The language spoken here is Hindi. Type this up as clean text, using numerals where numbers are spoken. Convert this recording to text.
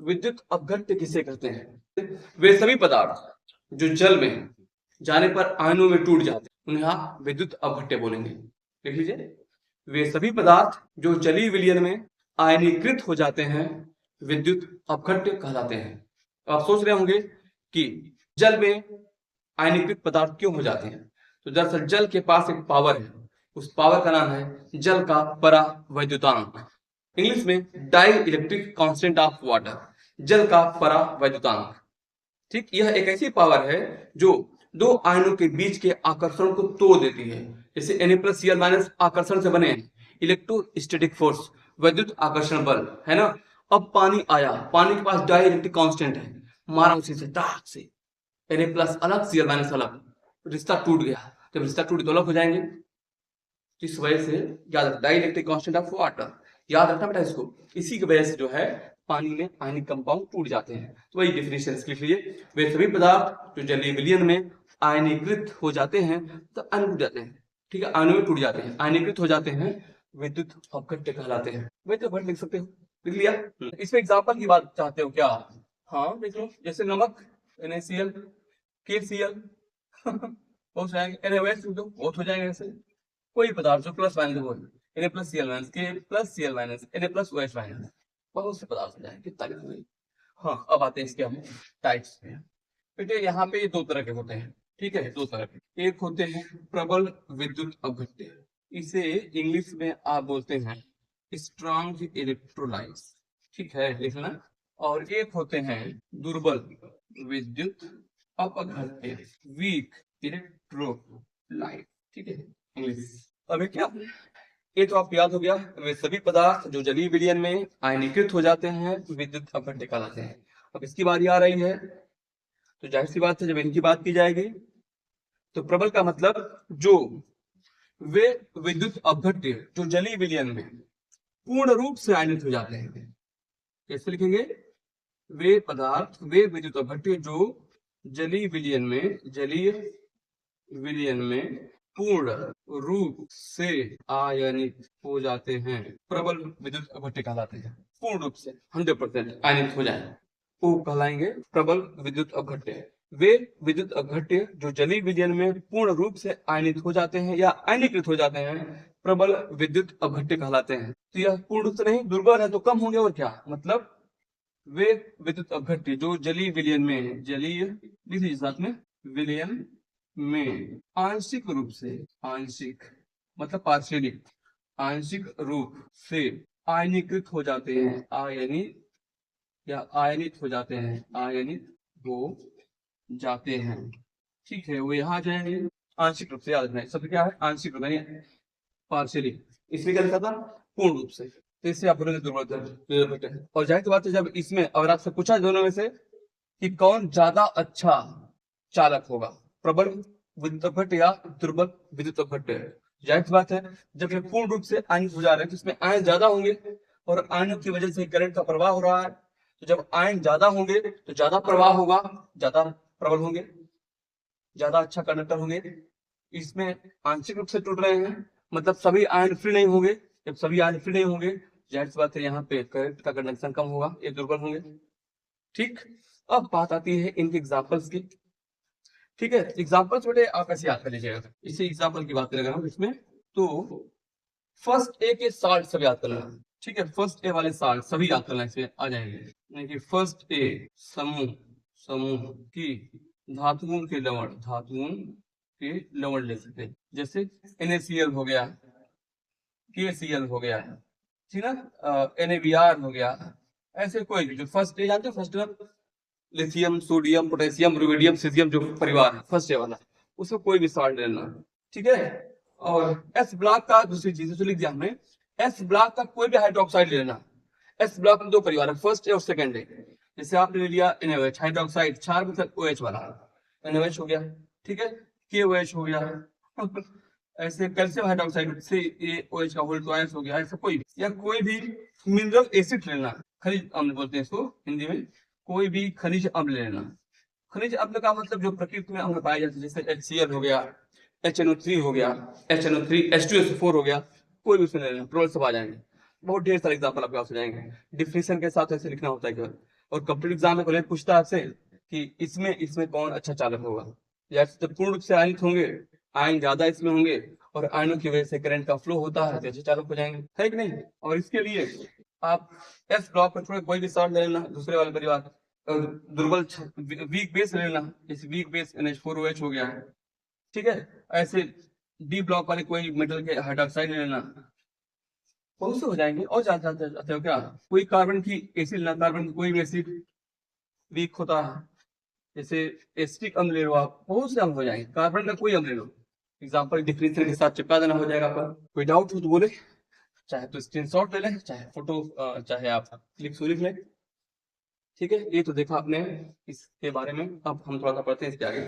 विद्युत अपघट्य किसे कहते हैं? वे सभी पदार्थ जो जल में जाने पर आयनों में टूट जाते हैं उन्हें आप विद्युत अपघट्य बोलेंगे। लिख लीजिए, वे सभी पदार्थ जो जलीय विलयन में आयनीकृत हो जाते हैं विद्युत अपघट्य कहलाते हैं। आप सोच रहे होंगे कि जल में आयनीकृत पदार्थ क्यों हो जाते हैं, तो दरअसल जल के पास एक पावर है, उस पावर का नाम है जल का परावैद्युतांक, इंग्लिश में dielectric constant of water, जल का परावैद्युतांक। ठीक, यह एक ऐसी पावर है जो दो आयनों के बीच के आकर्षण को तोड़ देती है। जैसे Na+Cl- आकर्षण से बने इलेक्ट्रोस्टैटिक फोर्स, वैद्युत आकर्षण बल है ना। अब पानी आया, पानी के पास डाई इलेक्ट्रिक कांस्टेंट है, मारा उसी से दाग से, Na+ अलग Cl- अलग, रिश्ता टूट गया। जब रिश्ता टूट तो अलग हो जाएंगे। इस वजह से याद रखना dielectric constant of water, याद रखना बेटा इसको। इसी की वजह से जो है पानी में आयनिक कंपाउंड टूट जाते हैं। तो वही डिफिनेशन लिख लीजिए, वे सभी पदार्थ जो जलीय विलयन में आयनीकृत हो जाते हैं तो आयन टूट जाते हैं। ठीक है, आयनों में टूट जाते हैं, आयनीकृत हो जाते हैं, विद्युत अपघट्य कहलाते हैं। विद्युत अपघट्य लिख सकते हो, लिख लिया। इसमें एग्जांपल की बात चाहते हो क्या? हाँ देख लो, जैसे नमक NaCl, KCl बहुत हो जाएंगे, NaOH बहुत हो जाएंगे। ऐसे कोई पदार्थ जो प्लस माइनस हो, Na+Cl- K+Cl- Na+OH-, बहुत से पदार्थ हो जाएंगे, कितना लिख रहे हैं। हाँ, अब आते हैं इसके हम टाइप्स में। बेटे यहाँ पे दो तरह के होते हैं, ठीक है, दो तरह के। एक होते हैं प्रबल विद्युत अपघट्य, इसे इंग्लिश में आप बोलते हैं स्ट्रॉन्ग इलेक्ट्रोलाइट्स, ठीक है, लिखना। और एक होते हैं दुर्बल विद्युत अपघट्य, वीक इलेक्ट्रोलाइट, ठीक है, इंग्लिश। अभी क्या, ये तो आप याद हो गया, वे सभी पदार्थ जो जलीय विलयन में आयनीकृत हो जाते हैं विद्युत अपघट्य कहलाते हैं। अब इसकी बारी आ रही है, तो जाहिर सी बात है जब इनकी बात की जाएगी तो प्रबल का मतलब जो वे विद्युत अपघट्य जो जलीय विलयन में पूर्ण रूप से आयनित हो जाते हैं। कैसे लिखेंगे? वे पदार्थ, वे विद्युत अपघट्य जो जलीय विलयन में पूर्ण रूप से आयनित हो जाते हैं, प्रबल विद्युत अपघट्य कहलाते हैं। पूर्ण रूप से 100% आयनित हो जाए वो कहलाएंगे प्रबल विद्युत अपघट्य। वे विद्युत अपघट्य जो जलीय विलयन में पूर्ण रूप से आयनित हो जाते हैं या आयनीकृत हो जाते हैं, प्रबल विद्युत अपघट्य कहलाते हैं। तो यह पूर्ण रूप से नहीं, दुर्बल है तो कम होंगे, और क्या मतलब, वे विद्युत अपघट्य जो जलीय विलयन में, जलीय लिखिए साथ में, विलयन में आंशिक रूप से, आंशिक मतलब पार्शियली, आंशिक रूप से आयनीकृत हो जाते हैं, आयनित या आयनित हो जाते हैं, आयनित हो जाते हैं, ठीक है, वो यहाँ जाएंगे। आंशिक रूप से याद रखना है, सब क्या है, आंशिक रूप यानी पार्शियली। इसमें क्या लिखा था, पूर्ण रूप से, तो इससे आप बोलेंगे दुर्बल है। और जाहिर सी बात है जब इसमें अगर आपसे पूछा दोनों में से कि कौन ज्यादा अच्छा चालक होगा, प्रबल विद्युत अपघट्य या दुर्बल विद्युत अपघट्य, जाहिर सी बात है जब ये पूर्ण रूप से आयनित हो जा रहे हैं तो इसमें आयन ज्यादा होंगे, और आयनों की वजह से करंट का प्रवाह हो रहा है, तो जब आयन ज्यादा होंगे तो ज्यादा प्रवाह होगा, ज्यादा प्रबल होंगे, ज्यादा अच्छा कंडक्टर होंगे। इसमें आंशिक रूप से टूट रहे हैं, मतलब सभी आयन फ्री नहीं होंगे। जब सभी आयन फ्री नहीं होंगे, जाहिर सी बात है यहाँ पे करंट का कंडक्शन कम होगा, ये दुर्बल होंगे। ठीक, अब बात आती है इनके एग्जांपल्स की। ठीक है, एग्जांपल्स बेटे आप ऐसे याद कर लीजिएगा। इसी एग्जांपल की बात करेंगे हम इसमें, तो फर्स्ट ए के साल्ट सब याद करना, ठीक है, फर्स्ट ए वाले साल्ट सभी याद करना, इसमें आ जाएंगे। यानी कि फर्स्ट ए समूह, समूह की धातुओं के लवण, धातुओं के लवण ले सकते हैं, जैसे NaCl हो गया, KCl हो गया, ठीक है ना, NaBr हो गया। ऐसे कोई भी जो फर्स्ट ए जानते हो, first lithium, sodium, potassium, rubidium, caesium जो परिवार है फर्स्ट ए वाला, उसको कोई भी सॉल्ट लेना, ठीक है। और एस ब्लॉक का दूसरी चीज जो लिख दिया हमने, एस ब्लॉक का कोई भी हाइड्रोक्साइड लेना। एस ब्लॉक में दो परिवार है, फर्स्ट ए और सेकंड ए। जैसे आपने ले लिया NaOH हाइड्रोक्साइड, क्षार मतलब OH वाला, NaOH हो गया, ठीक है, KOH हो गया ऐसे कैल्शियम हाइड्रोक्साइड से OH का होल ट्वाइस हो गया। ऐसा कोई भी, या कोई भी मिनरल एसिड लेना, खनिज अम्ल बोलते हैं इसको हिंदी में, कोई भी खनिज अम्ल लेना। खनिज अम्ल का मतलब जो प्रकृति में अम्ल पाए जाते हैं, जैसे HCl हो गया, HNO3 हो गया, HNO3 H2SO4 हो गया, कोई भी उसमें लेना, प्रोल सब आ जाएंगे। बहुत ढेर सारे एग्जाम्पल आपके पास हो जाएंगे, डिफिनेशन के साथ ऐसे लिखना होता है केवल। और कंप्लीट एग्जाम में कॉलेज पूछता है आपसे कि इसमें कौन अच्छा चालक होगा। या जब पूर्ण रूप से आयनित होंगे, आयन ज्यादा इसमें होंगे और आयनों की वजह से करंट का फ्लो होता है तो अच्छे चालक हो जाएंगे, है कि नहीं। और इसके लिए आप एस ब्लॉक पर थोड़ा कोई भी शॉर्ट ले लेना, दूसरे वाले परिवार और दुर्बल वीक बेस ले लेना, जैसे वीक बेस NH4OH हो गया, ठीक है। ऐसे डी ब्लॉक वाले कोई मेटल के हाइड्रोक्साइड ले लेना, बहुत से हो जाएंगे। और जाते हो क्या, कोई कार्बन की एसिड लेना, कार्बन की कोई भी एसिड वीक होता है, जैसे एसिटिक अम्ल ले लो आप, बहुत से अम्ल हो जाएंगे, कार्बन का कोई अम्ल ले लो, एग्जाम्पल डिफरेंशियल के साथ चिपका देना, हो जाएगा आपका। कोई डाउट हो तो बोले, चाहे तो स्क्रीनशॉट ले लें, चाहे फोटो, चाहे आप क्लिक लिख लें, ठीक है। ये तो देखा आपने इसके बारे में। अब हम थोड़ा सा पढ़ते हैं इसके आगे।